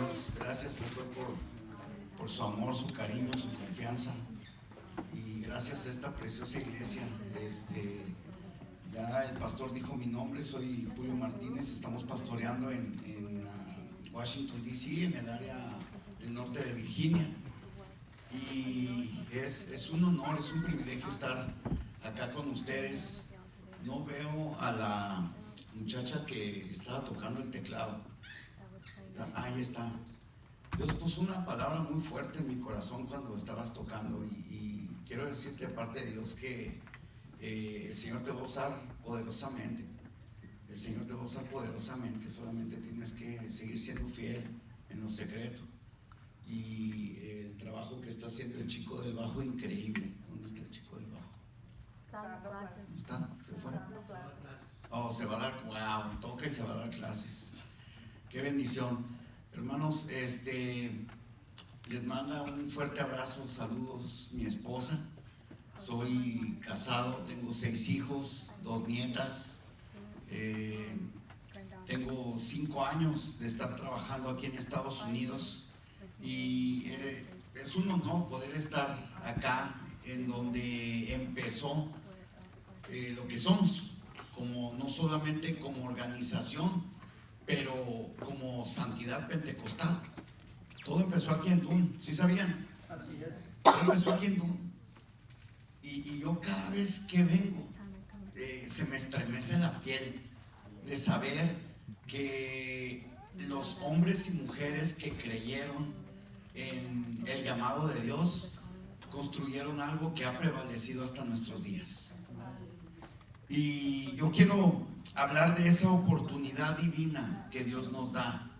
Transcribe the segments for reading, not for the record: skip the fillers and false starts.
Dios. Gracias, pastor, por su amor, su cariño, su confianza. Y gracias a esta preciosa iglesia. Ya el pastor dijo mi nombre, soy Julio Martínez. Estamos pastoreando en Washington, D.C., en el área del norte de Virginia. Y es un honor, es un privilegio estar acá con ustedes. No veo a la muchacha que estaba tocando el teclado. Ahí está. Dios puso una palabra muy fuerte en mi corazón cuando estabas tocando y quiero decirte, aparte de Dios, que el Señor te va a usar poderosamente. El Señor te va a usar poderosamente. Solamente tienes que seguir siendo fiel en lo secreto. Y el trabajo que está haciendo el chico del bajo, increíble. ¿Dónde está el chico del bajo? ¿No está? ¿Se fue? Oh, se va a dar, wow, toca y se va a dar clases. Qué bendición. Hermanos, les manda un fuerte abrazo, saludos mi esposa. Soy casado, tengo 6 hijos, 2 nietas. Tengo 5 años de estar trabajando aquí en Estados Unidos y es un honor poder estar acá en donde empezó lo que somos, como no solamente como organización, pero como Santidad Pentecostal. Todo empezó aquí en Dun, ¿sí sabían? Así es. Todo empezó aquí en Dun. Y yo cada vez que vengo se me estremece la piel de saber que los hombres y mujeres que creyeron en el llamado de Dios construyeron algo que ha prevalecido hasta nuestros días. Y yo quiero hablar de esa oportunidad divina que Dios nos da.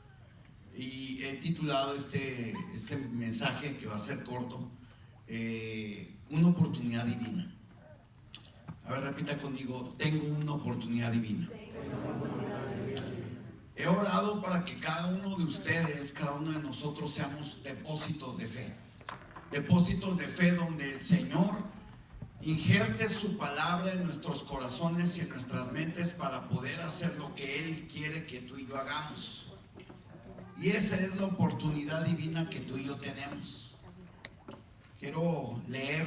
Y he titulado este mensaje, que va a ser corto, una oportunidad divina. A ver, repita conmigo: tengo una oportunidad divina. He orado para que cada uno de ustedes, cada uno de nosotros, seamos depósitos de fe. Depósitos de fe donde el Señor injerte su palabra en nuestros corazones y en nuestras mentes para poder hacer lo que Él quiere que tú y yo hagamos. Y esa es la oportunidad divina que tú y yo tenemos. Quiero leer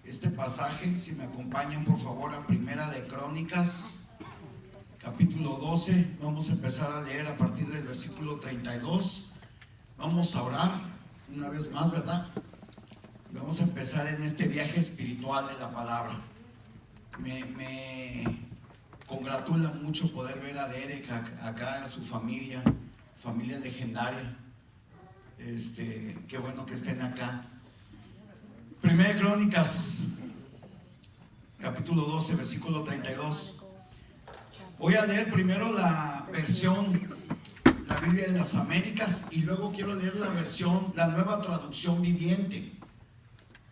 este pasaje, si me acompañan por favor, a Primera de Crónicas, capítulo 12. Vamos a empezar a leer a partir del versículo 32. Vamos a orar una vez más, ¿verdad? Vamos a empezar en este viaje espiritual de la palabra. Me congratula mucho poder ver a Derek acá, a su familia legendaria. Qué bueno que estén acá. Primera de Crónicas, capítulo 12, versículo 32. Voy a leer primero la versión, la Biblia de las Américas, y luego quiero leer la versión, la Nueva Traducción Viviente.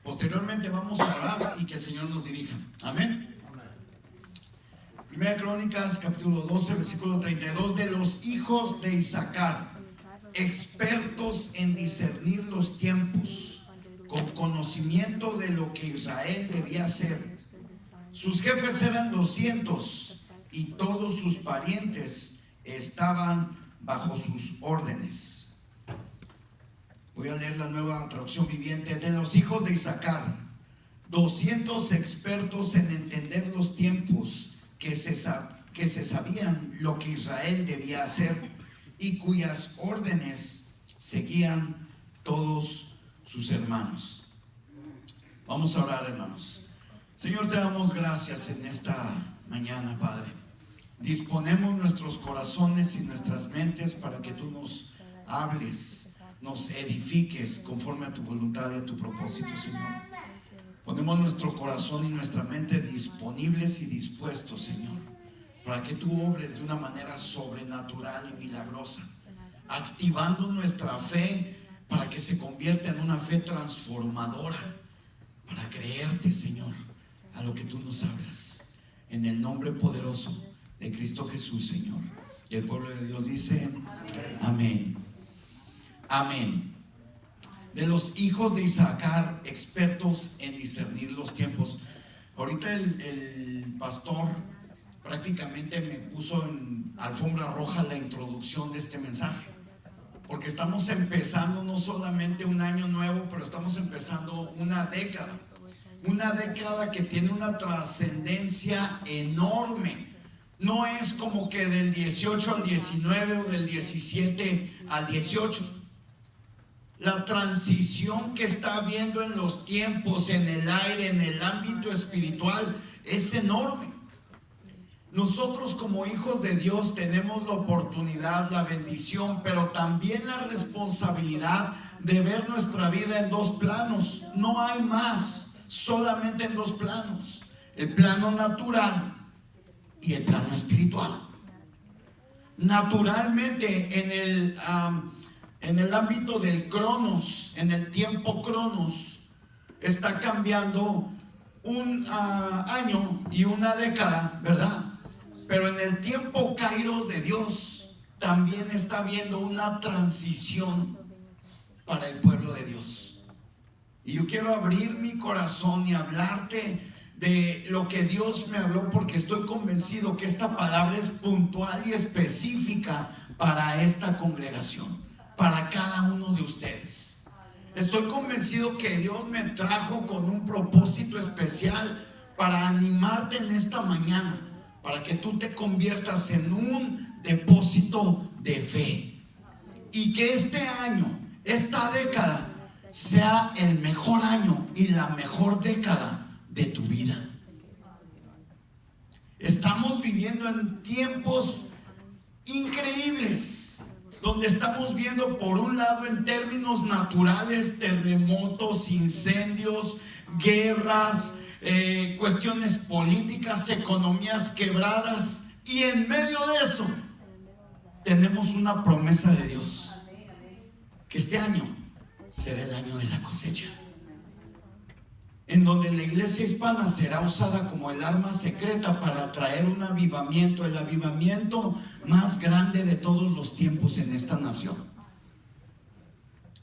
Posteriormente vamos a orar y que el Señor nos dirija. Amén. Primera Crónicas, capítulo 12, versículo 32. De los hijos de Isaacar, expertos en discernir los tiempos, con conocimiento de lo que Israel debía hacer. Sus jefes eran 200 y todos sus parientes estaban bajo sus órdenes. Voy a leer la Nueva Traducción Viviente. De los hijos de Isaacar, 200 expertos en entender los tiempos, que se sabían lo que Israel debía hacer y cuyas órdenes seguían todos sus hermanos. Vamos a orar, hermanos. Señor, te damos gracias en esta mañana, Padre. Disponemos nuestros corazones y nuestras mentes para que tú nos hables, nos edifiques conforme a tu voluntad y a tu propósito, Señor. Ponemos nuestro corazón y nuestra mente disponibles y dispuestos, Señor, para que tú obres de una manera sobrenatural y milagrosa, activando nuestra fe para que se convierta en una fe transformadora, para creerte, Señor, a lo que tú nos hablas. En el nombre poderoso de Cristo Jesús, Señor. Y el pueblo de Dios dice: amén. Amén. De los hijos de Isaacar, expertos en discernir los tiempos. Ahorita el pastor prácticamente me puso en alfombra roja la introducción de este mensaje. porque estamos empezando no solamente un año nuevo, pero estamos empezando una década que tiene una trascendencia enorme. No es como que del 18 al 19 o del 17 al 18. La transición que está habiendo en los tiempos, en el aire, en el ámbito espiritual, es enorme. Nosotros como hijos de Dios tenemos la oportunidad, la bendición, pero también la responsabilidad de ver nuestra vida en dos planos. No hay más, solamente en dos planos: el plano natural y el plano espiritual. Naturalmente, en el ámbito del cronos, en el tiempo cronos, está cambiando un año y una década, ¿verdad? Pero en el tiempo kairos de Dios también está habiendo una transición para el pueblo de Dios. Y yo quiero abrir mi corazón y hablarte de lo que Dios me habló, porque estoy convencido que esta palabra es puntual y específica para esta congregación, para cada uno de ustedes. Estoy convencido que Dios me trajo con un propósito especial para animarte en esta mañana, para que tú te conviertas en un depósito de fe, y que este año, esta década, sea el mejor año y la mejor década de tu vida. Estamos viviendo en tiempos increíbles, donde estamos viendo, por un lado, en términos naturales, terremotos, incendios, guerras, cuestiones políticas, economías quebradas, y en medio de eso tenemos una promesa de Dios, que este año será el año de la cosecha, en donde la iglesia hispana será usada como el arma secreta para traer un avivamiento, el avivamiento más grande de todos los tiempos en esta nación.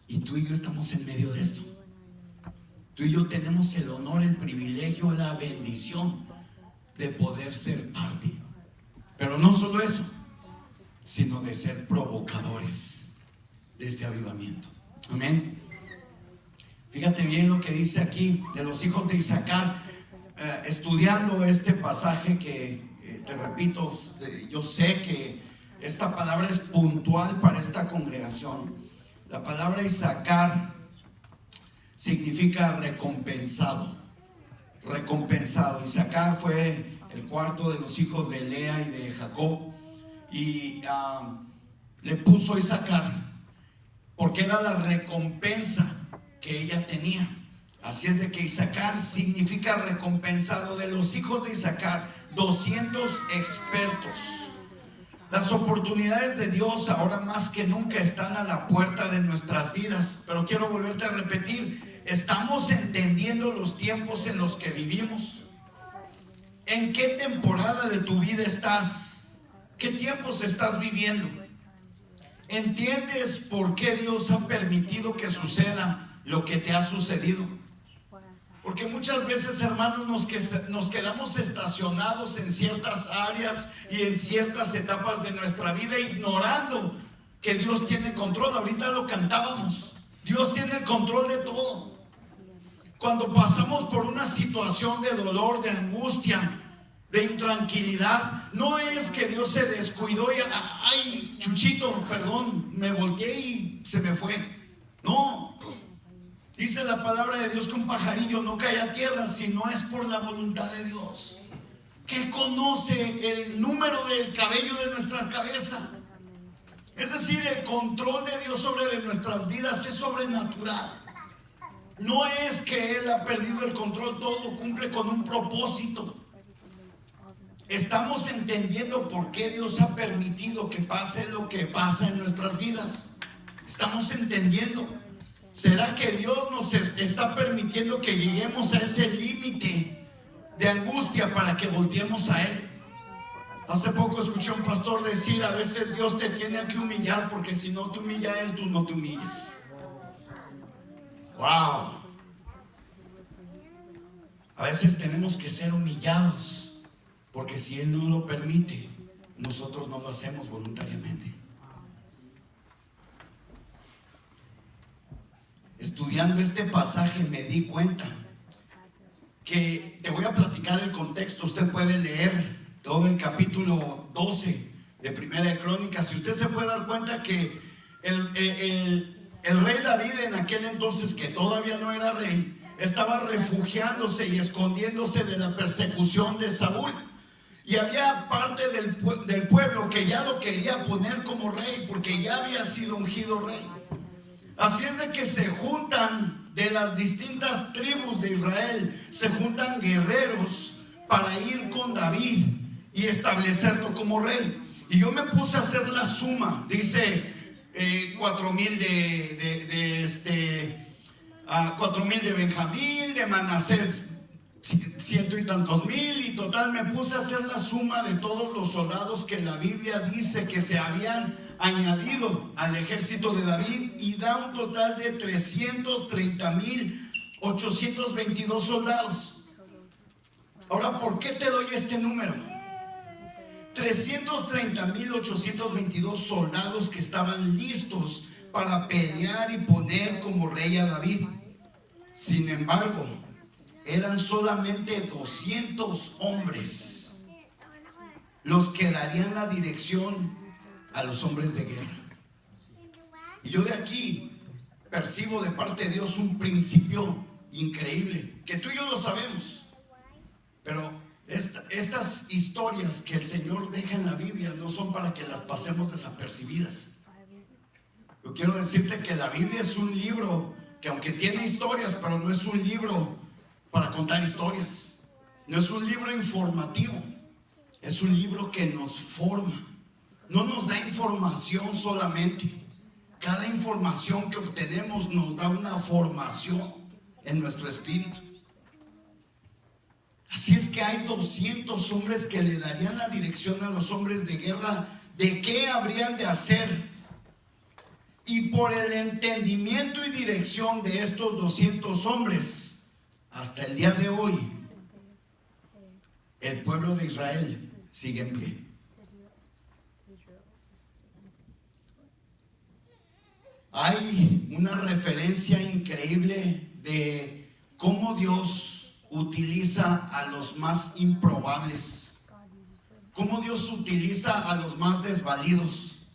Y tú y yo estamos en medio de esto. Tú y yo tenemos el honor, el privilegio, la bendición de poder ser parte. Pero no solo eso, sino de ser provocadores de este avivamiento. Amén. Fíjate bien lo que dice aquí de los hijos de Isaacar. Estudiando este pasaje que, te repito, yo sé que esta palabra es puntual para esta congregación. La palabra Isaacar significa recompensado. Recompensado. Isaacar fue el cuarto de los hijos de Lea y de Jacob, y le puso Isaacar porque era la recompensa que ella tenía. Así es de que Isaacar significa recompensado. De los hijos de Isaacar, 200 expertos. Las oportunidades de Dios ahora más que nunca están a la puerta de nuestras vidas. Pero quiero volverte a repetir: ¿estamos entendiendo los tiempos en los que vivimos? ¿En qué temporada de tu vida estás? ¿Qué tiempos estás viviendo? ¿Entiendes por qué Dios ha permitido que suceda lo que te ha sucedido? Porque muchas veces, hermanos, nos quedamos estacionados en ciertas áreas y en ciertas etapas de nuestra vida, ignorando que Dios tiene control. Ahorita lo cantábamos: Dios tiene el control de todo. Cuando pasamos por una situación de dolor, de angustia, de intranquilidad, no es que Dios se descuidó y ay, Chuchito, perdón, me volteé y se me fue. No. Dice la palabra de Dios que un pajarillo no cae a tierra si no es por la voluntad de Dios, que Él conoce el número del cabello de nuestra cabeza. Es decir, el control de Dios sobre nuestras vidas es sobrenatural. No es que Él ha perdido el control, todo cumple con un propósito. Estamos entendiendo por qué Dios ha permitido que pase lo que pasa en nuestras vidas. Estamos entendiendo. ¿Será que Dios nos está permitiendo que lleguemos a ese límite de angustia para que volteemos a Él? Hace poco escuché a un pastor decir: a veces Dios te tiene que humillar, porque si no te humilla Él, tú no te humillas. ¡Wow! A veces tenemos que ser humillados, porque si Él no lo permite, nosotros no lo hacemos voluntariamente. estudiando este pasaje me di cuenta que, te voy a platicar el contexto. Usted puede leer todo el capítulo 12 de Primera de Crónicas, y usted se puede dar cuenta que el rey David, en aquel entonces que todavía no era rey, estaba refugiándose y escondiéndose de la persecución de Saúl. Y había parte del pueblo que ya lo quería poner como rey, porque ya había sido ungido rey. Así es de que se juntan de las distintas tribus de Israel, se juntan guerreros para ir con David y establecerlo como rey. Y yo me puse a hacer la suma. Dice 4,000 4,000 de Benjamín, de Manasés 100 y tantos mil, y total me puse a hacer la suma de todos los soldados que la Biblia dice que se habían añadido al ejército de David, y da un total de 330,822 soldados. Ahora, ¿por qué te doy este número? 330,822 soldados que estaban listos para pelear y poner como rey a David. Sin embargo, eran solamente 200 hombres los que darían la dirección a los hombres de guerra. Y yo de aquí percibo de parte de Dios un principio increíble, que tú y yo lo sabemos, pero estas historias que el Señor deja en la Biblia no son para que las pasemos desapercibidas. Yo quiero decirte que la Biblia es un libro que, aunque tiene historias, pero no es un libro para contar historias, no es un libro informativo, es un libro que nos forma. No nos da información solamente. Cada información que obtenemos nos da una formación en nuestro espíritu. Así es que hay 200 hombres que le darían la dirección a los hombres de guerra de qué habrían de hacer. Y por el entendimiento y dirección de estos 200 hombres, hasta el día de hoy, el pueblo de Israel sigue en pie. Hay una referencia increíble de cómo Dios utiliza a los más improbables, cómo Dios utiliza a los más desvalidos,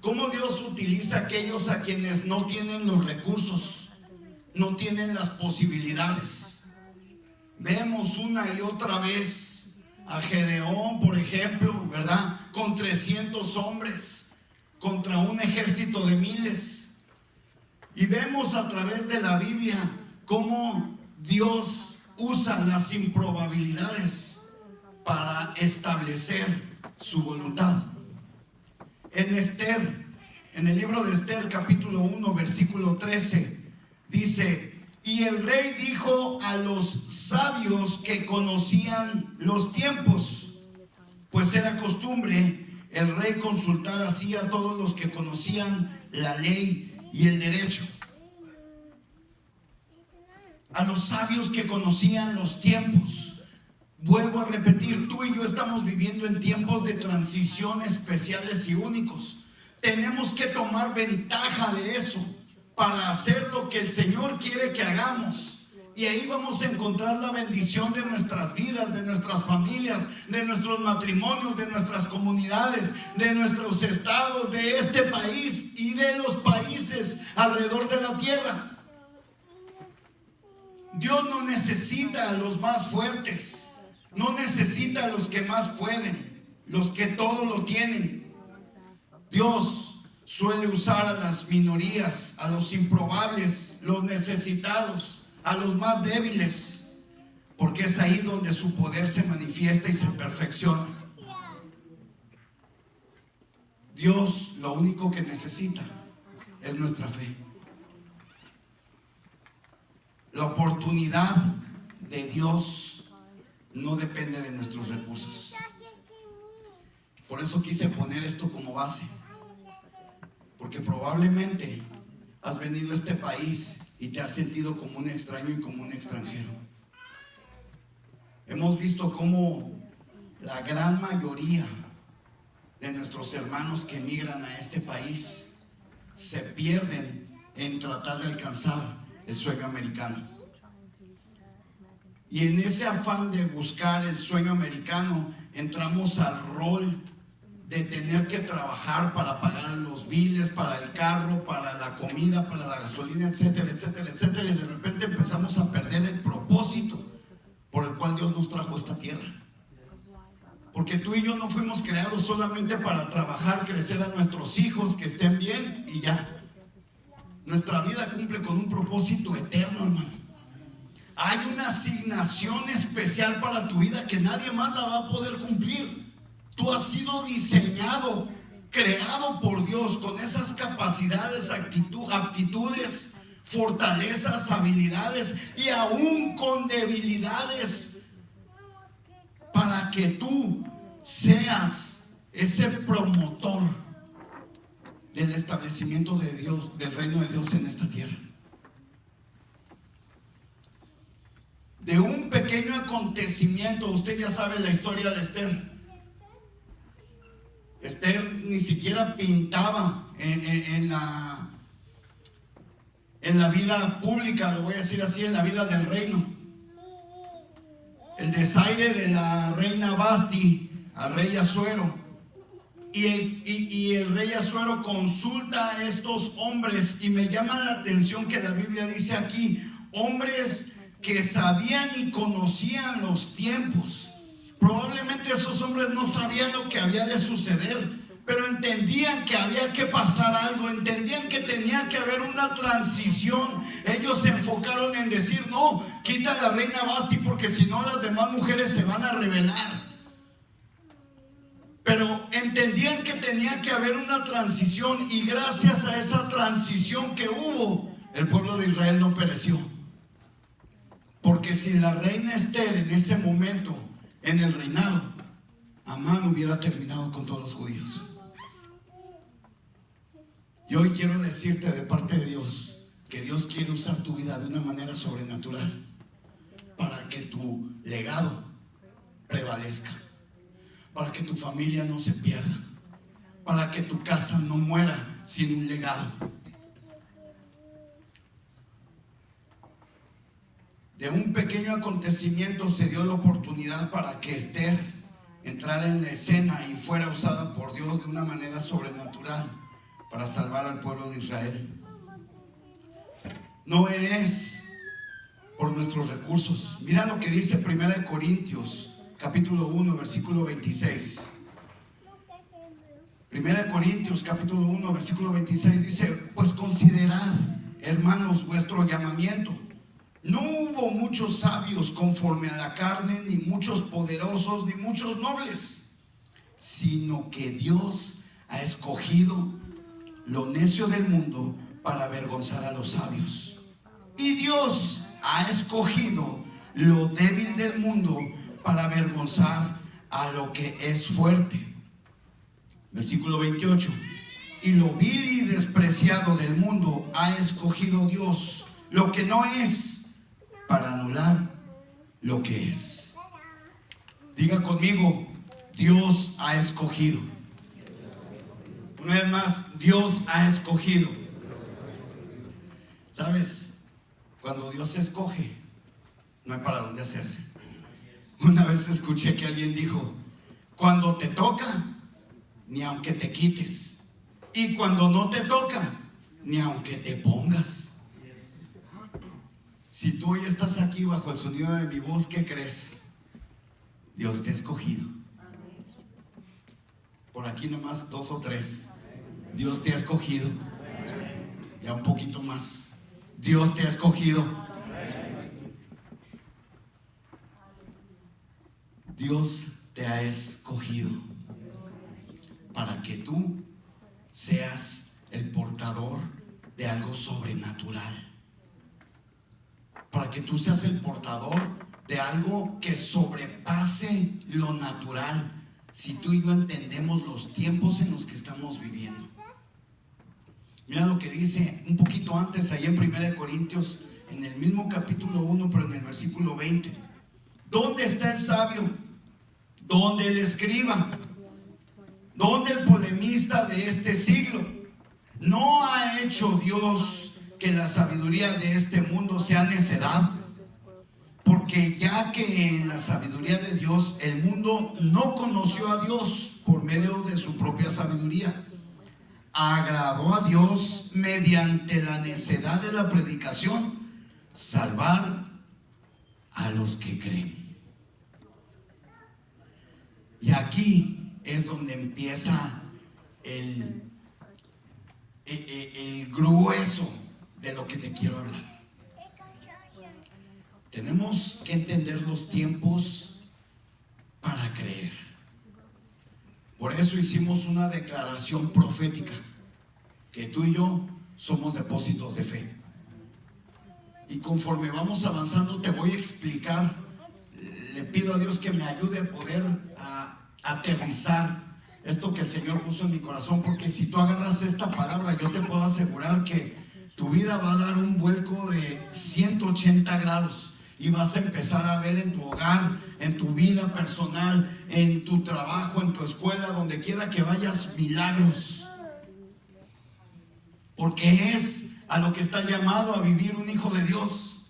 cómo Dios utiliza a aquellos a quienes no tienen los recursos, no tienen las posibilidades. Vemos una y otra vez a Gedeón, por ejemplo, ¿verdad? Con 300 hombres contra un ejército de miles. Y vemos a través de la Biblia cómo Dios usa las improbabilidades para establecer su voluntad. En Esther, en el libro de Esther, capítulo 1, versículo 13, dice: y el rey dijo a los sabios que conocían los tiempos, pues era costumbre el rey consultar así a todos los que conocían la ley y el derecho. A los sabios que conocían los tiempos. Vuelvo a repetir, tú y yo estamos viviendo en tiempos de transición especiales y únicos. Tenemos que tomar ventaja de eso para hacer lo que el Señor quiere que hagamos. Y ahí vamos a encontrar la bendición de nuestras vidas, de nuestras familias, de nuestros matrimonios, de nuestras comunidades, de nuestros estados, de este país y de los países alrededor de la tierra. Dios no necesita a los más fuertes, no necesita a los que más pueden, los que todo lo tienen. Dios suele usar a las minorías, a los improbables, los necesitados, a los más débiles, porque es ahí donde su poder se manifiesta y se perfecciona. Dios lo único que necesita es nuestra fe. La oportunidad de Dios no depende de nuestros recursos. Por eso quise poner esto como base, porque probablemente has venido a este país y te has sentido como un extraño y como un extranjero. Hemos visto cómo la gran mayoría de nuestros hermanos que emigran a este país se pierden en tratar de alcanzar el sueño americano. Y en ese afán de buscar el sueño americano, entramos al rol de tener que trabajar para pagar los biles, para el carro, para la comida, para la gasolina, etcétera, etcétera, etcétera. Y de repente empezamos a perder el propósito por el cual Dios nos trajo a esta tierra. Porque tú y yo no fuimos creados solamente para trabajar, crecer a nuestros hijos, que estén bien y ya. Nuestra vida cumple con un propósito eterno, hermano. Hay una asignación especial para tu vida que nadie más la va a poder cumplir. Tú has sido diseñado, creado por Dios con esas capacidades, aptitudes, fortalezas, habilidades y aún con debilidades, para que tú seas ese promotor del establecimiento de Dios, del reino de Dios en esta tierra. De un pequeño acontecimiento, usted ya sabe la historia de Esther. Esther ni siquiera pintaba en la vida pública, lo voy a decir así, en la vida del reino. El desaire de la reina Vasti al rey Asuero, y el rey Asuero consulta a estos hombres, y me llama la atención que la Biblia dice aquí, hombres que sabían y conocían los tiempos. Probablemente esos hombres no sabían lo que había de suceder, pero entendían que había que pasar algo, entendían que tenía que haber una transición. Ellos se enfocaron en decir, no, quita a la reina Vasti, porque si no las demás mujeres se van a rebelar. Pero entendían que tenía que haber una transición, y gracias a esa transición que hubo, el pueblo de Israel no pereció. Porque si la reina Esther en ese momento, en el reinado, Amán hubiera terminado con todos los judíos. Y hoy quiero decirte de parte de Dios que Dios quiere usar tu vida de una manera sobrenatural para que tu legado prevalezca, para que tu familia no se pierda, para que tu casa no muera sin un legado. De un pequeño acontecimiento se dio la oportunidad para que Esther entrara en la escena y fuera usada por Dios de una manera sobrenatural para salvar al pueblo de Israel. No es por nuestros recursos. Mira lo que dice 1 Corintios capítulo 1 versículo 26. 1 Corintios capítulo 1 versículo 26 dice, pues considerad, hermanos, vuestro llamamiento. No hubo muchos sabios conforme a la carne, ni muchos poderosos, ni muchos nobles, sino que Dios ha escogido lo necio del mundo para avergonzar a los sabios. Y Dios ha escogido lo débil del mundo para avergonzar a lo que es fuerte. Versículo 28. Y lo vil y despreciado del mundo ha escogido Dios, lo que no es, para anular lo que es. Diga conmigo, Dios ha escogido. Una vez más, Dios ha escogido. ¿Sabes? Cuando Dios escoge, no hay para dónde hacerse. Una vez escuché que alguien dijo, cuando te toca, ni aunque te quites. Y cuando no te toca, ni aunque te pongas. Si tú hoy estás aquí bajo el sonido de mi voz, ¿qué crees? Dios te ha escogido. Por aquí nomás 2 o 3. Dios te ha escogido. Ya un poquito más. Dios te ha escogido. Dios te ha escogido para que tú seas el portador de algo sobrenatural. Para que tú seas el portador de algo que sobrepase lo natural, si tú y yo entendemos los tiempos en los que estamos viviendo. Mira lo que dice un poquito antes, ahí en 1 Corintios, en el mismo capítulo 1, pero en el versículo 20. ¿Dónde está el sabio? ¿Dónde el escriba? ¿Dónde el polemista de este siglo? ¿No ha hecho Dios que la sabiduría de este mundo sea necedad, porque ya que en la sabiduría de Dios el mundo no conoció a Dios por medio de su propia sabiduría, agradó a Dios mediante la necedad de la predicación salvar a los que creen. Y aquí es donde empieza el grueso de lo que te quiero hablar. Tenemos que entender los tiempos para creer. Por eso hicimos una declaración profética, que tú y yo somos depósitos de fe. Y conforme vamos avanzando te voy a explicar. Le pido a Dios que me ayude a poder aterrizar esto que el Señor puso en mi corazón, porque si tú agarras esta palabra, yo te puedo asegurar que tu vida va a dar un vuelco de 180 grados. Y vas a empezar a ver en tu hogar, en tu vida personal, en tu trabajo, en tu escuela, donde quiera que vayas, milagros. Porque es a lo que está llamado a vivir un hijo de Dios.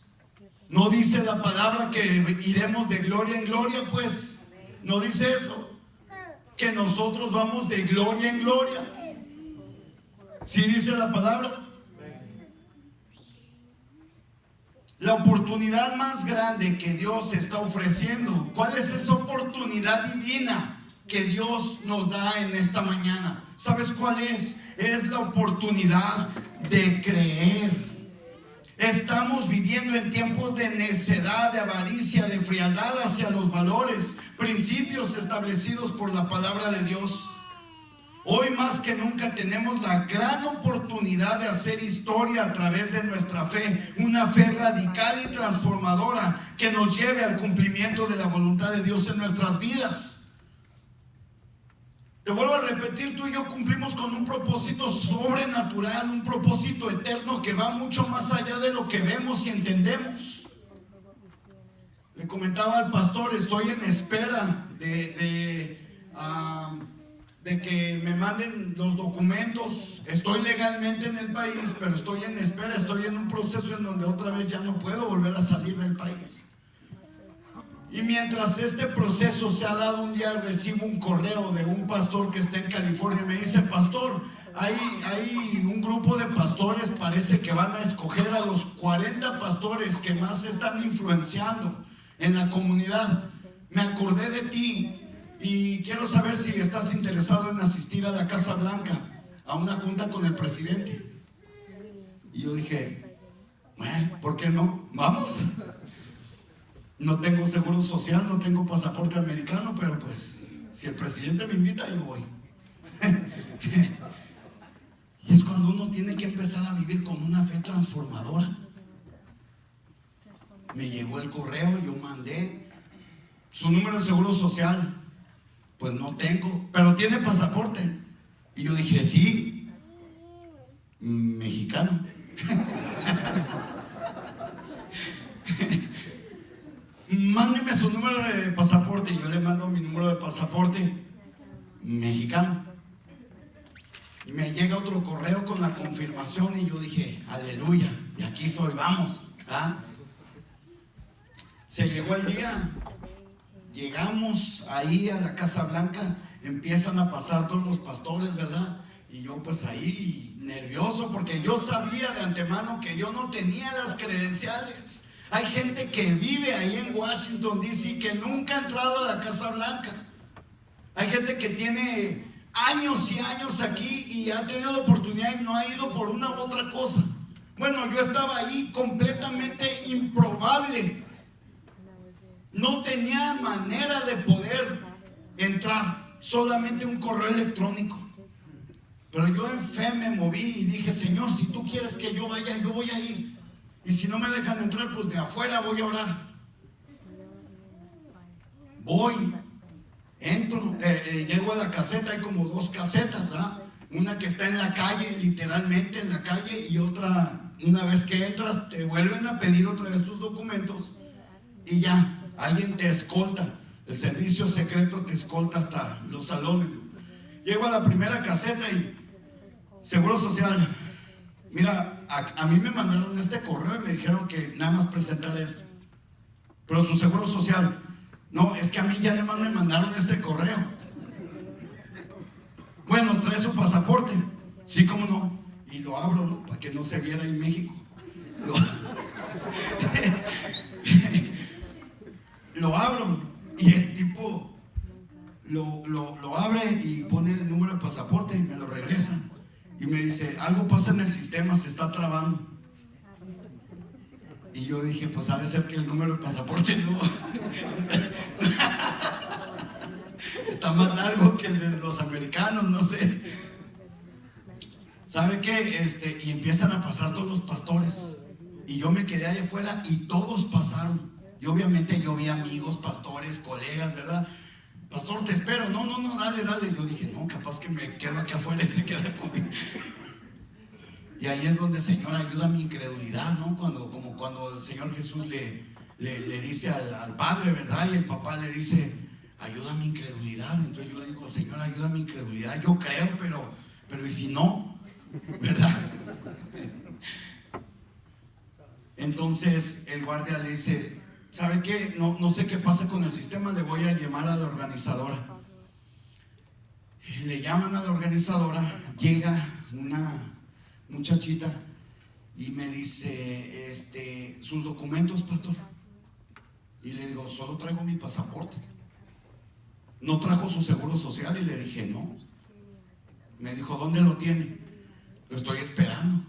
No dice la palabra que iremos de gloria en gloria, pues. No dice eso. Que nosotros vamos de gloria en gloria. ¿Sí dice la palabra? La oportunidad más grande que Dios está ofreciendo, ¿cuál es esa oportunidad divina que Dios nos da en esta mañana? ¿Sabes cuál es? Es la oportunidad de creer. Estamos viviendo en tiempos de necedad, de avaricia, de frialdad hacia los valores, principios establecidos por la palabra de Dios. Hoy más que nunca tenemos la gran oportunidad de hacer historia a través de nuestra fe, una fe radical y transformadora que nos lleve al cumplimiento de la voluntad de Dios en nuestras vidas. Te vuelvo a repetir, tú y yo cumplimos con un propósito sobrenatural, un propósito eterno que va mucho más allá de lo que vemos y entendemos. Le comentaba al pastor, estoy en espera de que me manden los documentos. Estoy legalmente en el país, pero estoy en espera, estoy en un proceso en donde otra vez ya no puedo volver a salir del país. Y mientras este proceso se ha dado, un día recibo un correo de un pastor que está en California y me dice: pastor, hay un grupo de pastores, parece que van a escoger a los 40 pastores que más se están influenciando en la comunidad. Me acordé de ti y quiero saber si estás interesado en asistir a la Casa Blanca, a una junta con el presidente. Y yo dije, bueno, ¿por qué no? Vamos. No tengo seguro social, no tengo pasaporte americano, pero pues, si el presidente me invita, yo voy. Y es cuando uno tiene que empezar a vivir con una fe transformadora. Me llegó el correo, yo mandé su número de seguro social. Pues no tengo, pero tiene pasaporte. Y yo dije, sí, mexicano. Mándeme su número de pasaporte. Y yo le mando mi número de pasaporte mexicano. Y me llega otro correo con la confirmación y yo dije, aleluya, de aquí soy, vamos. Se llegó el día. Llegamos ahí a la Casa Blanca, empiezan a pasar todos los pastores, ¿verdad? Y yo pues ahí nervioso, porque yo sabía de antemano que yo no tenía las credenciales. Hay gente que vive ahí en Washington, D.C., que nunca ha entrado a la Casa Blanca. Hay gente que tiene años y años aquí y ha tenido la oportunidad y no ha ido por una u otra cosa. Bueno, yo estaba ahí completamente improbable. No tenía manera de poder entrar, solamente un correo electrónico. Pero yo en fe me moví y dije, Señor, si tú quieres que yo vaya, yo voy a ir. Y si no me dejan entrar, pues de afuera voy a orar. Voy, entro, llego a la caseta, hay como 2 casetas, ¿verdad? Una que está en la calle, literalmente en la calle, y otra, una vez que entras, te vuelven a pedir otra vez tus documentos y ya. Alguien te escolta, el servicio secreto te escolta hasta los salones. Llego a la primera caseta y seguro social, Mira, a mí me mandaron este correo y me dijeron que nada más presentar esto. Pero su seguro social, no, es que a mí ya nada más me mandaron este correo. Bueno, trae su pasaporte. Sí, cómo no. Y lo abro, ¿no? Para que no se viera en México. Lo abro y el tipo lo abre y pone el número de pasaporte y me lo regresa. Y me dice, algo pasa en el sistema, se está trabando. Y yo dije, pues ha de ser que el número de pasaporte no está más largo que el de los americanos, no sé. ¿Sabe qué? Y empiezan a pasar todos los pastores. Y yo me quedé allá afuera y todos pasaron. Y obviamente yo vi amigos, pastores, colegas, ¿verdad? Pastor, te espero. No, dale. Yo dije, no, capaz que me quedo aquí afuera y se queda conmigo. Y ahí es donde, Señor, ayuda a mi incredulidad, ¿no? Como cuando el Señor Jesús le dice al Padre, ¿verdad? Y el papá le dice, ayuda a mi incredulidad. Entonces yo le digo, Señor, ayuda a mi incredulidad. Yo creo, pero ¿y si no? ¿Verdad? Entonces el guardia le dice, ¿sabe qué? No sé qué pasa con el sistema, le voy a llamar a la organizadora. Le llaman a la organizadora, llega una muchachita y me dice, sus documentos, pastor. Y le digo, solo traigo mi pasaporte. ¿No trajo su seguro social? Y le dije, no. Me dijo, ¿dónde lo tiene? Lo estoy esperando.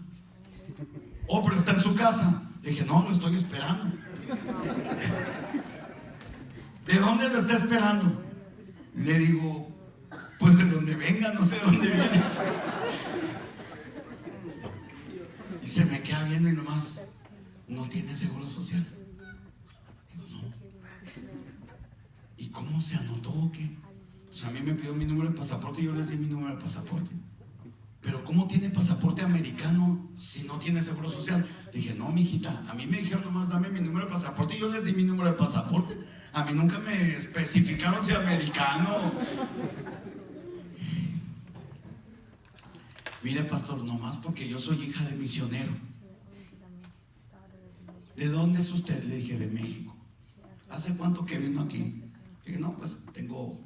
Oh, pero está en su casa. Le dije, no, lo estoy esperando. ¿De dónde lo está esperando? Le digo, pues de donde venga, no sé dónde viene. Y se me queda viendo y nomás, ¿no tiene seguro social? Digo, no. ¿Y cómo se anotó o qué? Pues a mí me pidió mi número de pasaporte y yo les di mi número de pasaporte. Pero ¿cómo tiene pasaporte americano si no tiene seguro social? Dije, no, mijita, a mí me dijeron nomás dame mi número de pasaporte y yo les di mi número de pasaporte. A mí nunca me especificaron si americano. Mire, pastor, nomás porque yo soy hija de misionero. ¿De dónde es usted? Le dije, de México. ¿Hace cuánto que vino aquí? Dije, no, pues tengo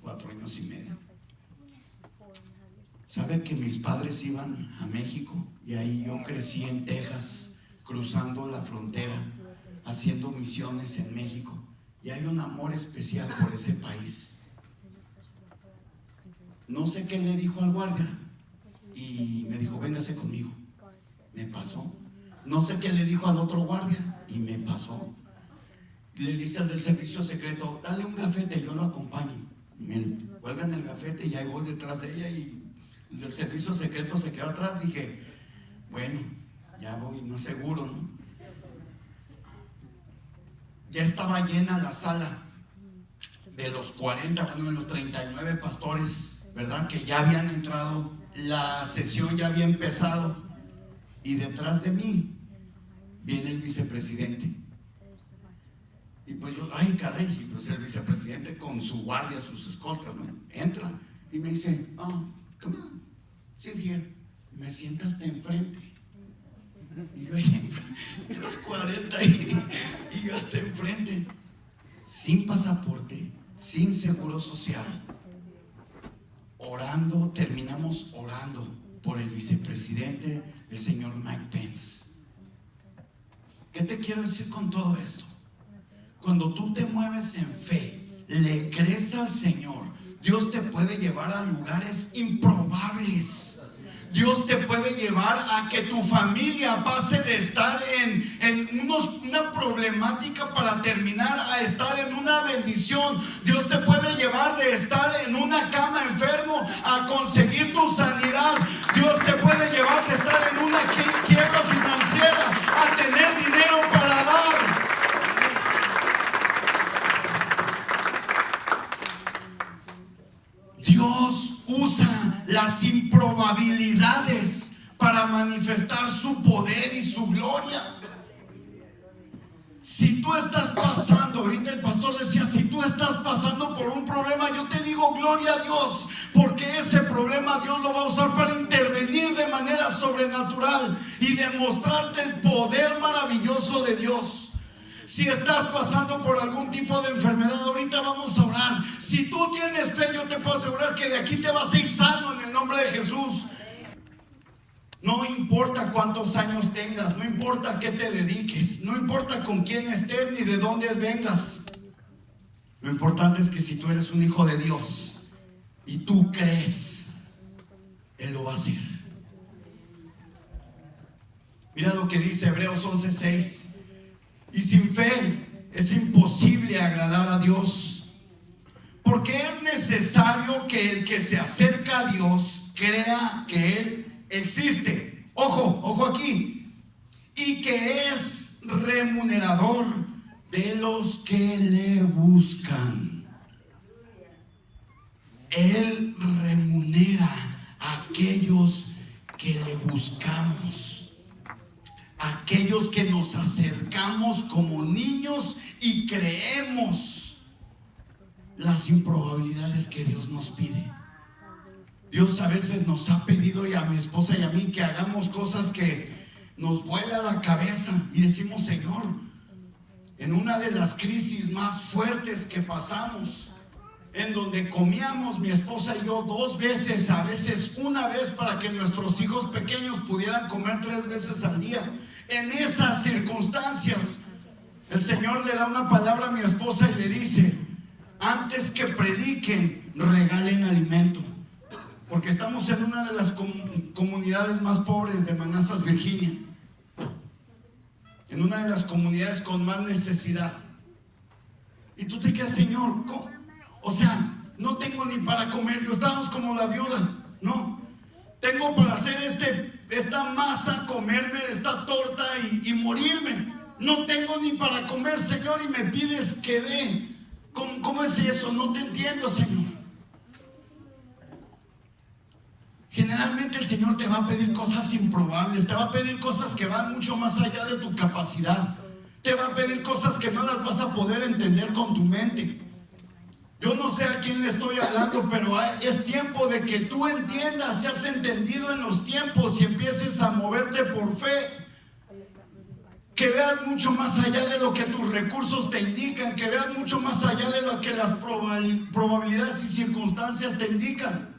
4 años y medio. ¿Sabe que mis padres iban a México? Y ahí yo crecí en Texas, cruzando la frontera, haciendo misiones en México. Y hay un amor especial por ese país. No sé qué le dijo al guardia. Y me dijo, véngase conmigo. Me pasó. No sé qué le dijo al otro guardia. Y me pasó. Le dice al del servicio secreto, dale un gafete, yo lo acompaño. Miren, cuelgan el gafete y ahí voy detrás de ella y el servicio secreto se quedó atrás. Dije, bueno, ya voy más seguro, ¿no? Ya estaba llena la sala de los 40, bueno, de los 39 pastores, ¿verdad? Que ya habían entrado, la sesión ya había empezado. Y detrás de mí viene el vicepresidente. Y pues yo, ay caray, pues el vicepresidente con su guardia, sus escoltas, entra y me dice, oh, come on, sit here. Me sienta hasta enfrente. Y yo ahí, los 40 y yo hasta enfrente, sin pasaporte, sin seguro social, orando, terminamos orando por el vicepresidente, el señor Mike Pence. ¿Qué te quiero decir con todo esto? Cuando tú te mueves en fe, le crees al Señor, Dios te puede llevar a lugares improbables. Dios te puede llevar a que tu familia pase de estar en una problemática para terminar a estar en una bendición. Dios te puede llevar de estar en una cama enfermo a conseguir tu sanidad. Dios te puede llevar de estar en una quiebra financiera a tener dinero para dar. Dios usa las improbabilidades para manifestar su poder y su gloria. Si tú estás pasando, ahorita el pastor decía, si tú estás pasando por un problema, yo te digo gloria a Dios, porque ese problema Dios lo va a usar para intervenir de manera sobrenatural sobrenatural y demostrarte el poder maravilloso de Dios. Si estás pasando por algún tipo de enfermedad, ahorita vamos a orar. Si tú tienes fe, yo te puedo asegurar que de aquí te vas a ir sano en el nombre de Jesús. No importa cuántos años tengas, no importa qué te dediques, no importa con quién estés ni de dónde vengas. Lo importante es que si tú eres un hijo de Dios y tú crees, Él lo va a hacer. Mira lo que dice Hebreos 11:6. Y sin fe es imposible agradar a Dios, porque es necesario que el que se acerca a Dios crea que Él existe. Ojo aquí. Y que es remunerador de los que le buscan. Él remunera a aquellos que le buscamos. Aquellos que nos acercamos como niños y creemos las improbabilidades que Dios nos pide. Dios a veces nos ha pedido, y a mi esposa y a mí, que hagamos cosas que nos vuela la cabeza y decimos: Señor, en una de las crisis más fuertes que pasamos, en donde comíamos mi esposa y yo 2 veces, a veces 1 vez, para que nuestros hijos pequeños pudieran comer 3 veces al día. En esas circunstancias, el Señor le da una palabra a mi esposa y le dice: antes que prediquen, regalen alimento. Porque estamos en una de las comunidades más pobres de Manassas, Virginia, en una de las comunidades con más necesidad. Y tú te quedas: Señor, ¿cómo? O sea, no tengo ni para comer. Yo estábamos como la viuda. No, tengo para hacer esta masa, comerme esta torta y morirme. No tengo ni para comer, Señor, y me pides que dé. ¿Cómo es eso? No te entiendo, Señor. Generalmente el Señor te va a pedir cosas improbables, te va a pedir cosas que van mucho más allá de tu capacidad, te va a pedir cosas que no las vas a poder entender con tu mente. Yo no sé a quién le estoy hablando, pero es tiempo de que tú entiendas, seas entendido en los tiempos y empieces a moverte por fe. Que veas mucho más allá de lo que tus recursos te indican, que veas mucho más allá de lo que las probabilidades y circunstancias te indican.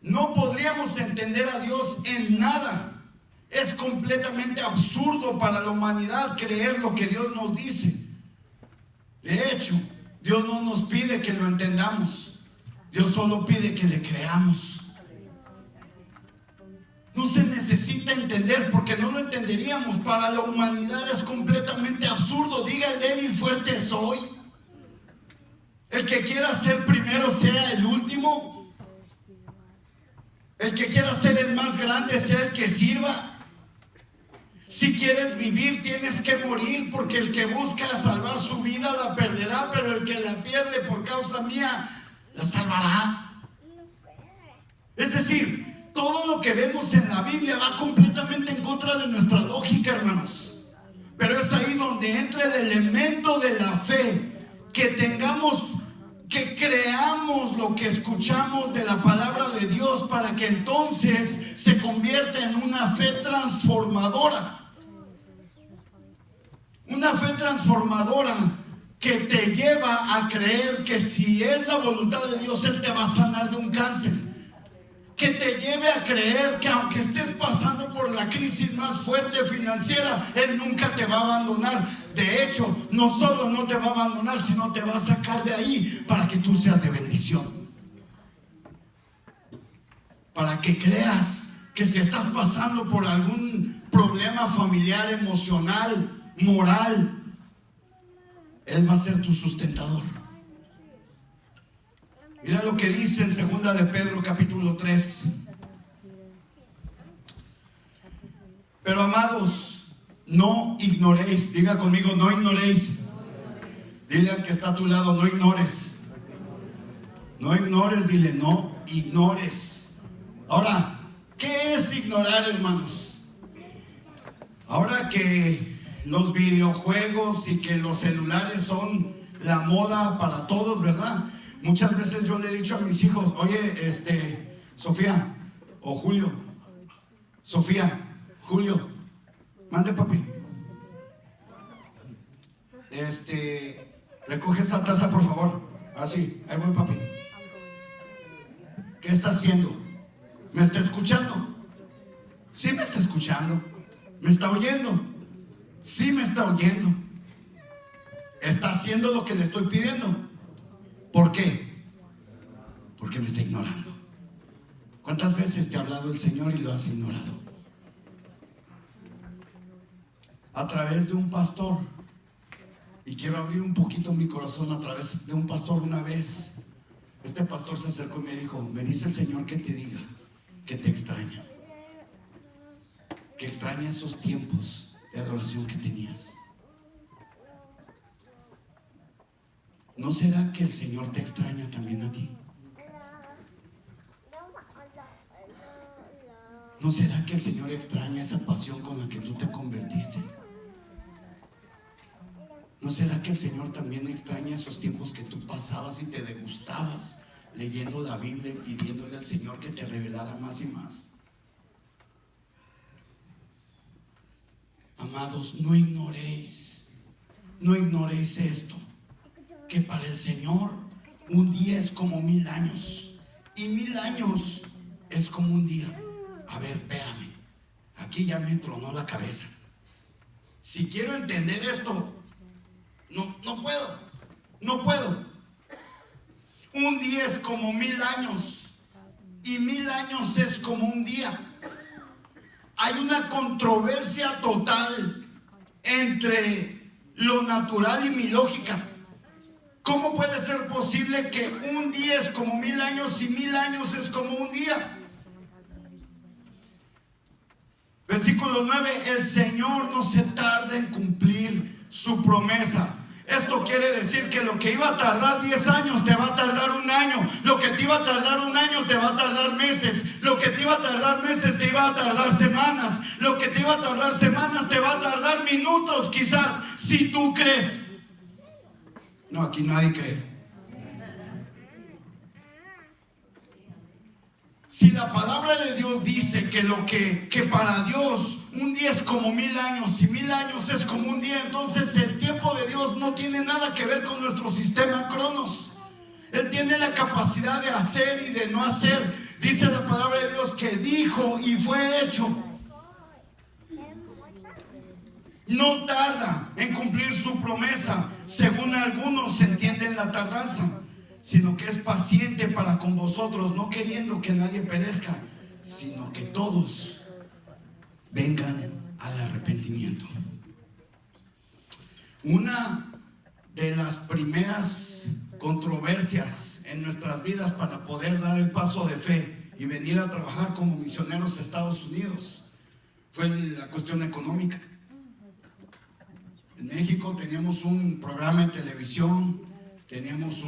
No podríamos entender a Dios en nada. Es completamente absurdo para la humanidad creer lo que Dios nos dice. De hecho, Dios no nos pide que lo entendamos. Dios solo pide que le creamos. No se necesita entender, porque no lo entenderíamos. Para la humanidad es completamente absurdo. Diga el débil: fuerte soy. El que quiera ser primero sea el último. El que quiera ser el más grande sea el que sirva. Si quieres vivir, tienes que morir, porque el que busca salvar su vida la perderá, pero el que la pierde por causa mía la salvará. Es decir, todo lo que vemos en la Biblia va completamente en contra de nuestra lógica, hermanos. Pero es ahí donde entra el elemento de la fe, que tengamos, que creamos lo que escuchamos de la palabra de Dios, para que entonces se convierta en una fe transformadora. Una fe transformadora que te lleva a creer que si es la voluntad de Dios, Él te va a sanar de un cáncer. Que te lleve a creer que aunque estés pasando por la crisis más fuerte financiera, Él nunca te va a abandonar. De hecho, no solo no te va a abandonar, sino te va a sacar de ahí para que tú seas de bendición. Para que creas que si estás pasando por algún problema familiar, emocional, moral, Él va a ser tu sustentador. Mira lo que dice en 2 de Pedro capítulo 3. Pero amados, no ignoréis. Diga conmigo: no ignoréis. Dile al que está a tu lado: no ignores. No ignores, dile: no ignores. Ahora, ¿qué es ignorar, hermanos? Ahora que los videojuegos y que los celulares son la moda para todos, ¿verdad? Muchas veces yo le he dicho a mis hijos: oye, Sofía o Julio. Sofía, Julio, mande papi. Recoge esa taza por favor. Así, ahí voy papi. ¿Qué está haciendo? ¿Me está escuchando? Sí me está escuchando. ¿Me está oyendo? Sí me está oyendo. ¿Está haciendo lo que le estoy pidiendo? ¿Por qué? Porque me está ignorando. ¿Cuántas veces te ha hablado el Señor y lo has ignorado? A través de un pastor. Y quiero abrir un poquito mi corazón a través de un pastor. Una vez, este pastor se acercó y me dijo: me dice el Señor que te diga que te extraña. Que extraña esos tiempos de adoración que tenías. ¿No será que el Señor te extraña también a ti? ¿No será que el Señor extraña esa pasión con la que tú te convertiste? ¿No será que el Señor también extraña esos tiempos que tú pasabas y te degustabas leyendo la Biblia y pidiéndole al Señor que te revelara más y más? Amados, no ignoréis esto, que para el Señor un día es como 1000 años y 1000 años es como un día. A ver, espérame, aquí ya me tronó la cabeza. Si quiero entender esto, no puedo. Un día es como 1000 años y 1000 años es como un día. Hay una controversia total entre lo natural y mi lógica. ¿Cómo puede ser posible que un día es como 1000 años y 1000 años es como un día? Versículo 9: el Señor no se tarda en cumplir su promesa. Esto quiere decir que lo que iba a tardar 10 años te va a tardar un año. Lo que te iba a tardar un año te va a tardar meses. Lo que te iba a tardar meses te iba a tardar semanas. Lo que te iba a tardar semanas te va a tardar minutos, quizás, si tú crees. No, aquí nadie cree. Si la palabra de Dios dice que para Dios un día es como 1000 años y 1000 años es como un día, entonces el tiempo de Dios no tiene nada que ver con nuestro sistema Cronos. Él tiene la capacidad de hacer y de no hacer. Dice la palabra de Dios que dijo y fue hecho. No tarda en cumplir su promesa, según algunos entienden la tardanza, sino que es paciente para con vosotros, no queriendo que nadie perezca, sino que todos vengan al arrepentimiento. Una de las primeras controversias en nuestras vidas para poder dar el paso de fe y venir a trabajar como misioneros a Estados Unidos fue la cuestión económica. En México teníamos un programa en televisión, teníamos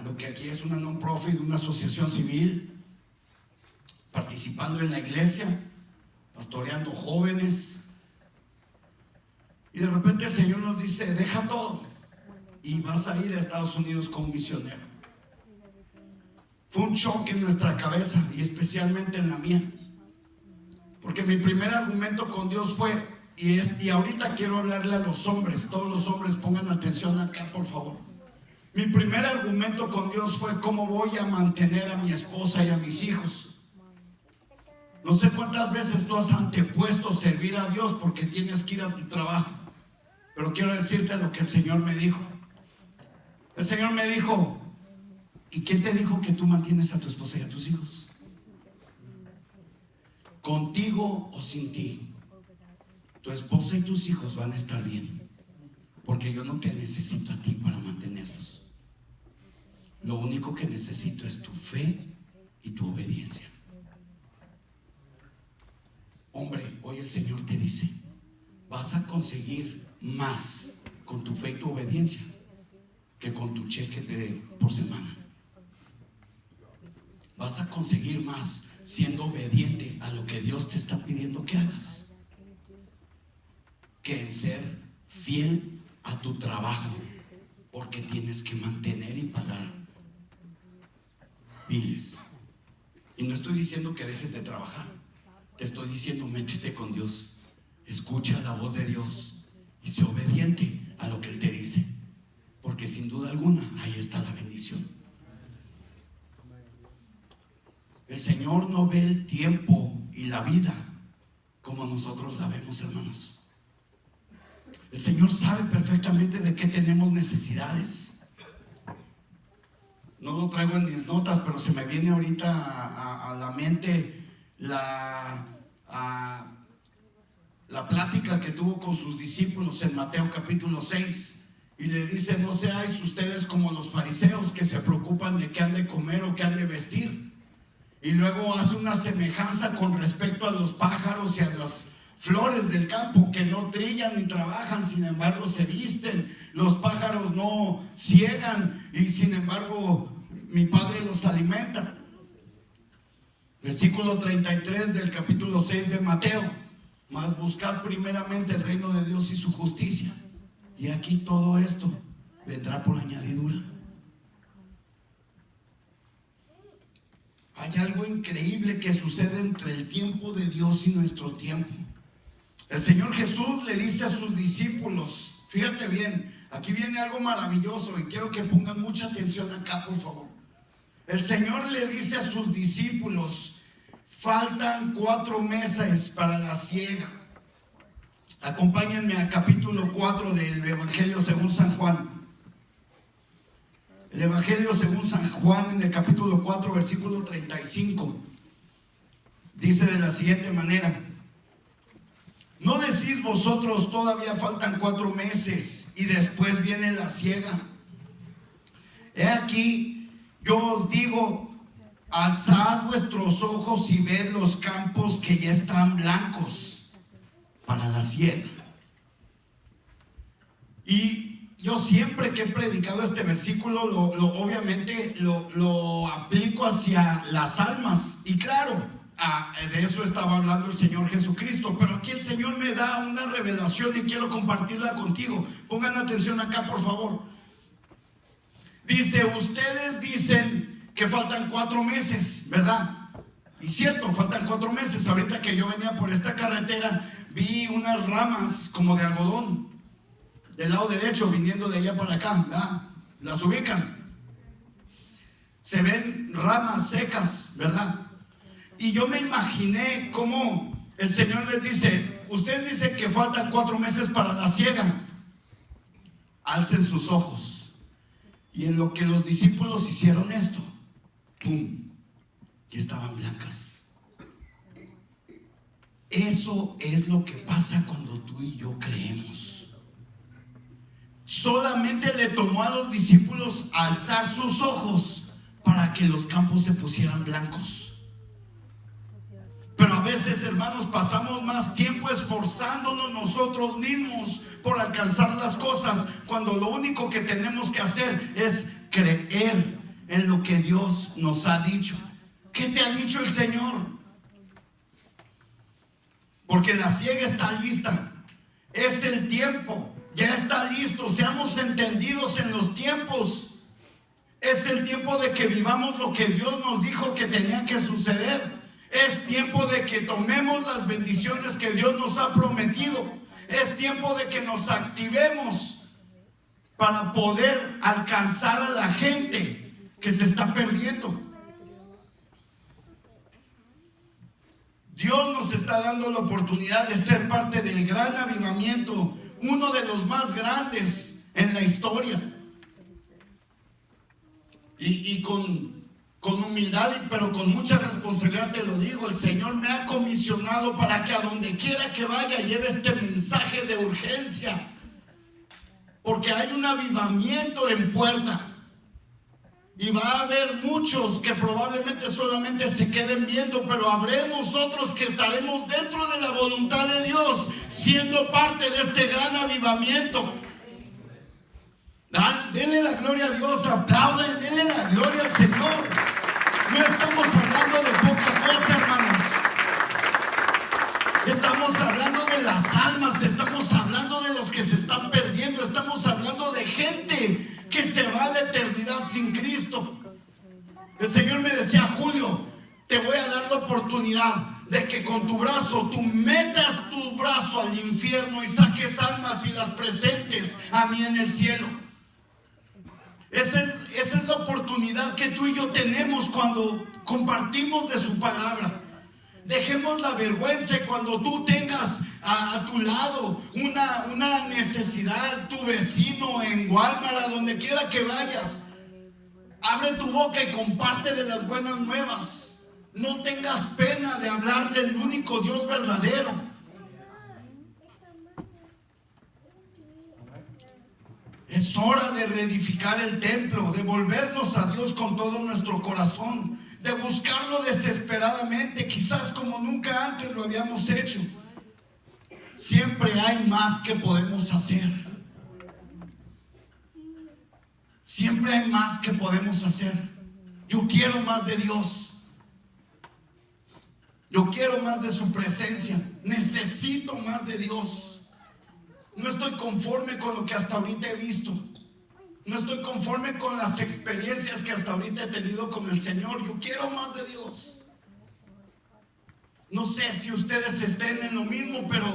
lo que aquí es una non-profit, una asociación civil, participando en la iglesia, pastoreando jóvenes, y de repente el Señor nos dice: deja todo y vas a ir a Estados Unidos como misionero. Fue un choque en nuestra cabeza y especialmente en la mía, porque mi primer argumento con Dios fue, y ahorita quiero hablarle a los hombres, todos los hombres pongan atención acá por favor. Mi primer argumento con Dios fue: ¿cómo voy a mantener a mi esposa y a mis hijos? No sé cuántas veces tú has antepuesto servir a Dios porque tienes que ir a tu trabajo, pero quiero decirte lo que el Señor me dijo. El Señor me dijo: ¿y quién te dijo que tú mantienes a tu esposa y a tus hijos? Contigo o sin ti, tu esposa y tus hijos van a estar bien, porque yo no te necesito a ti para mantenerlos. Lo único que necesito es tu fe y tu obediencia. Hombre, hoy el Señor te dice: vas a conseguir más con tu fe y tu obediencia que con tu cheque por semana. Vas a conseguir más siendo obediente a lo que Dios te está pidiendo que hagas, que en ser fiel a tu trabajo, porque tienes que mantener y pagar biles. Y no estoy diciendo que dejes de trabajar. Te estoy diciendo, métete con Dios. Escucha la voz de Dios y sé obediente a lo que Él te dice. Porque sin duda alguna, ahí está la bendición. El Señor no ve el tiempo y la vida como nosotros la vemos, hermanos. El Señor sabe perfectamente de qué tenemos necesidades. No lo traigo en mis notas, pero se me viene ahorita a la mente la plática que tuvo con sus discípulos en Mateo capítulo 6. Y le dice: no seáis ustedes como los fariseos, que se preocupan de qué han de comer o qué han de vestir. Y luego hace una semejanza con respecto a los pájaros y a las flores del campo, que no trillan ni trabajan, sin embargo se visten. Los pájaros no ciegan y sin embargo mi Padre los alimenta. Versículo 33 del capítulo 6 de Mateo: mas buscad primeramente el reino de Dios y su justicia, y aquí todo esto vendrá por añadidura. Hay algo increíble que sucede entre el tiempo de Dios y nuestro tiempo. El Señor Jesús le dice a sus discípulos, fíjate bien, aquí viene algo maravilloso y quiero que pongan mucha atención acá, por favor. El Señor le dice a sus discípulos: faltan 4 meses para la siega. Acompáñenme a capítulo 4 del Evangelio según San Juan. El Evangelio según San Juan, en el capítulo 4, versículo 35, dice de la siguiente manera: ¿no decís vosotros, todavía faltan 4 meses y después viene la siega? He aquí, yo os digo, alzad vuestros ojos y ved los campos, que ya están blancos para la siega. Y yo siempre que he predicado este versículo, obviamente lo aplico hacia las almas. Y claro, de eso estaba hablando el Señor Jesucristo. Pero aquí el Señor me da una revelación y quiero compartirla contigo. Pongan atención acá, por favor. Dice: ustedes dicen que faltan 4 meses, ¿verdad? Y cierto, faltan 4 meses. Ahorita que yo venía por esta carretera, vi unas ramas como de algodón del lado derecho, viniendo de allá para acá, ¿verdad? Las ubican. Se ven ramas secas, ¿verdad? Y yo me imaginé cómo el Señor les dice: ustedes dicen que faltan 4 meses para la siega. Alcen sus ojos. Y en lo que los discípulos hicieron esto, ¡pum!, que estaban blancas. Eso es lo que pasa cuando tú y yo creemos. Solamente le tomó a los discípulos alzar sus ojos para que los campos se pusieran blancos. Pero a veces, hermanos, pasamos más tiempo esforzándonos nosotros mismos por alcanzar las cosas, cuando lo único que tenemos que hacer es creer en lo que Dios nos ha dicho. ¿Qué te ha dicho el Señor? Porque la siega está lista. Es el tiempo. Ya está listo. Seamos entendidos en los tiempos. Es el tiempo de que vivamos lo que Dios nos dijo que tenía que suceder. Es tiempo de que tomemos las bendiciones que Dios nos ha prometido. Es tiempo de que nos activemos para poder alcanzar a la gente que se está perdiendo. Dios nos está dando la oportunidad de ser parte del gran avivamiento, uno de los más grandes en la historia. Y con humildad, pero con mucha responsabilidad te lo digo: el Señor me ha comisionado para que a donde quiera que vaya lleve este mensaje de urgencia, porque hay un avivamiento en puerta. Y va a haber muchos que probablemente solamente se queden viendo, pero habremos otros que estaremos dentro de la voluntad de Dios, siendo parte de este gran avivamiento. Denle la gloria a Dios, aplauden, denle la gloria al Señor. No estamos hablando de poca cosa, hermanos. Estamos hablando de las almas, estamos hablando de los que se están perdiendo, estamos hablando de gente que se va a la eternidad sin Cristo. El Señor me decía: Julio, te voy a dar la oportunidad de que con tu brazo tú metas tu brazo al infierno y saques almas y las presentes a mí en el cielo. Esa es la oportunidad que tú y yo tenemos cuando compartimos de su palabra. Dejemos la vergüenza. Cuando tú tengas a tu lado una necesidad, tu vecino en Walmart, a donde quiera que vayas, abre tu boca y comparte de las buenas nuevas. No tengas pena de hablar del único Dios verdadero. Es hora de reedificar el templo, de volvernos a Dios con todo nuestro corazón, de buscarlo desesperadamente, quizás como nunca antes lo habíamos hecho. Siempre hay más que podemos hacer. Siempre hay más que podemos hacer. Yo quiero más de Dios. Yo quiero más de su presencia. Necesito más de Dios. No estoy conforme con lo que hasta ahorita he visto. No estoy conforme con las experiencias que hasta ahorita he tenido con el Señor. Yo quiero más de Dios. No sé si ustedes estén en lo mismo, pero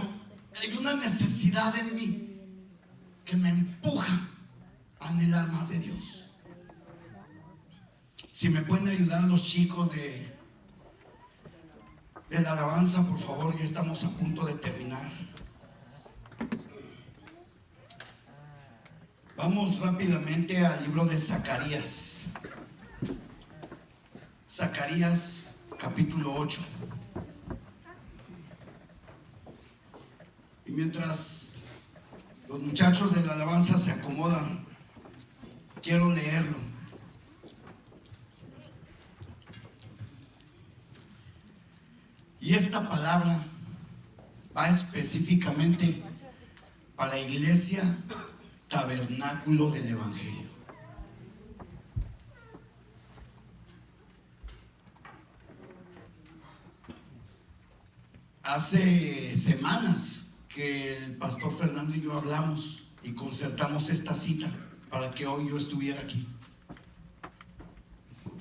hay una necesidad en mí que me empuja a anhelar más de Dios. Si me pueden ayudar los chicos de la alabanza, por favor, ya estamos a punto de terminar. Vamos rápidamente al libro de Zacarías. Zacarías capítulo 8. Y mientras los muchachos de la alabanza se acomodan, quiero leerlo. Y esta palabra va específicamente para Iglesia Tabernáculo del Evangelio. Hace semanas que el pastor Fernando y yo hablamos y concertamos esta cita para que hoy yo estuviera aquí.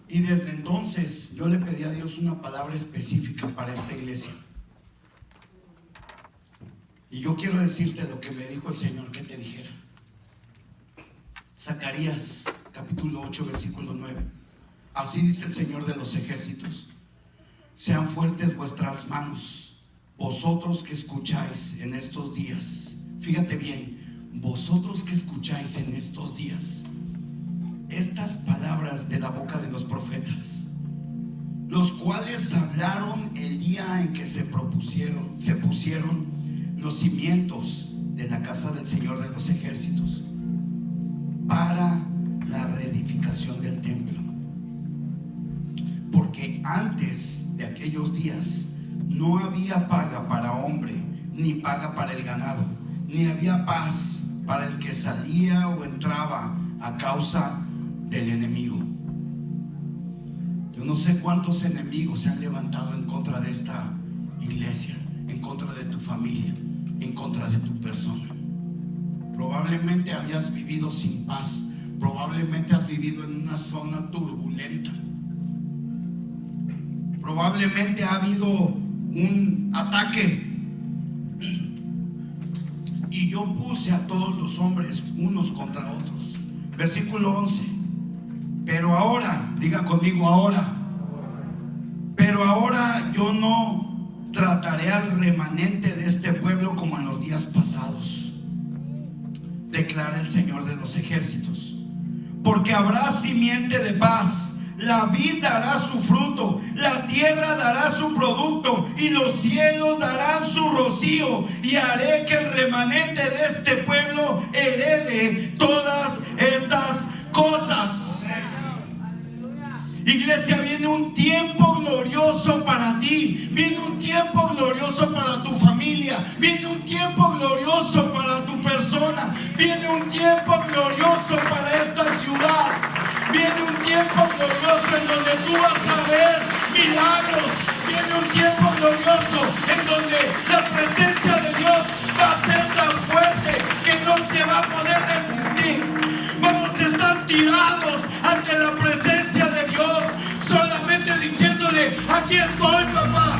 Y desde entonces yo le pedí a Dios una palabra específica para esta iglesia. Y yo quiero decirte lo que me dijo el Señor que te dijera. Zacarías capítulo 8 versículo 9. Así dice el Señor de los ejércitos: sean fuertes vuestras manos, vosotros que escucháis en estos días. Fíjate bien, vosotros que escucháis en estos días estas palabras de la boca de los profetas, los cuales hablaron el día en que se pusieron los cimientos de la casa del Señor de los ejércitos para la reedificación del templo. Porque antes de aquellos días no había paga para hombre, ni paga para el ganado, ni había paz para el que salía o entraba a causa del enemigo. Yo no sé cuántos enemigos se han levantado en contra de esta iglesia, en contra de tu familia, en contra de tu persona. Probablemente habías vivido sin paz, probablemente has vivido en una zona turbulenta, probablemente ha habido un ataque. Y yo puse a todos los hombres unos contra otros. Versículo 11. Pero ahora, diga conmigo ahora. Pero ahora yo no trataré al remanente de este pueblo como en los días pasados, declara el Señor de los ejércitos. Porque habrá simiente de paz, la vid dará su fruto, la tierra dará su producto, y los cielos darán su rocío, y haré que el remanente de este pueblo herede todas estas cosas. Iglesia, viene un tiempo glorioso para ti, viene un tiempo glorioso para tu familia, viene un tiempo glorioso para tu persona, viene un tiempo glorioso para esta ciudad, viene un tiempo glorioso en donde tú vas a ver milagros, viene un tiempo glorioso en donde la presencia de Dios va a ser tan fuerte que no se va a poder resistir. Vamos a estar tirados ante la presencia de Dios, solamente diciendo: diciéndole: aquí estoy, papá,